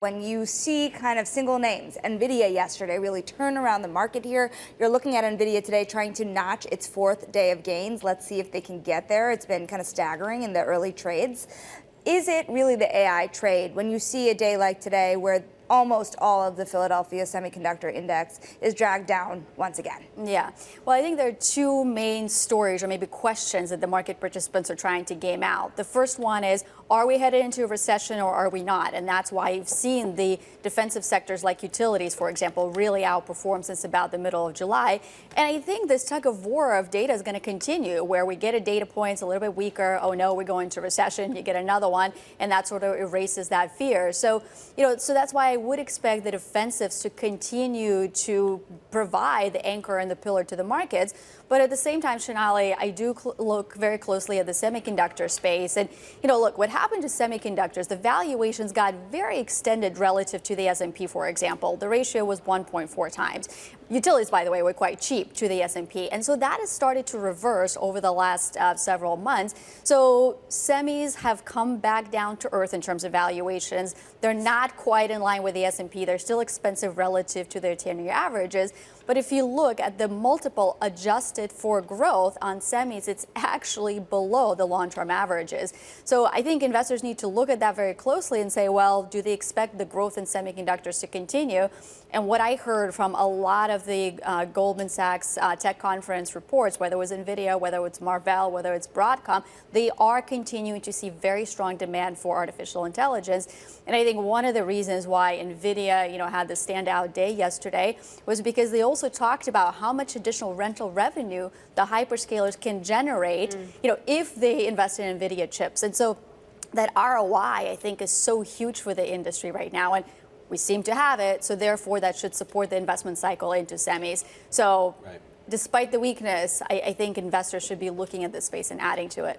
When you see kind of single names, NVIDIA yesterday really turned around the market here. You're looking at NVIDIA today trying to notch its fourth day of gains. Let's see if they can get there. It's been kind of staggering in the early trades. Is it really the AI trade when you see a day like today where almost all of the Philadelphia Semiconductor Index is dragged down once again? Yeah. Well, I think there are two main stories or maybe questions that the market participants are trying to game out. The first one is, are we headed into a recession or are we not? And that's why you've seen the defensive sectors like utilities, for example, really outperform since about the middle of July. And I think this tug of war of data is going to continue, where we get a data point a little bit weaker. Oh no, we're going to recession. You get another one, and that sort of erases that fear. So, so that's why I would expect the defensives to continue to provide the anchor and the pillar to the markets. But at the same time, Shanali, I do look very closely at the semiconductor space. And, look, what happened to semiconductors, the valuations got very extended relative to the S&P, for example. The ratio was 1.4 times. Utilities, by the way, were quite cheap to the S&P. And so that has started to reverse over the last several months. So semis have come back down to earth in terms of valuations. They're not quite in line with the S&P. They're still expensive relative to their 10-year averages. But if you look at the multiple adjusted for growth on semis, it's actually below the long-term averages. So I think investors need to look at that very closely and say, well, do they expect the growth in semiconductors to continue? And what I heard from a lot of the Goldman Sachs tech conference reports, whether it was NVIDIA, whether it's Marvell, whether it's Broadcom, they are continuing to see very strong demand for artificial intelligence. And I think one of the reasons why NVIDIA, had the standout day yesterday was because they also talked about how much additional rental revenue the hyperscalers can generate, if they invest in NVIDIA chips. And so that ROI, I think, is so huge for the industry right now. And we seem to have it, so therefore that should support the investment cycle into semis. So despite the weakness, I think investors should be looking at this space and adding to it.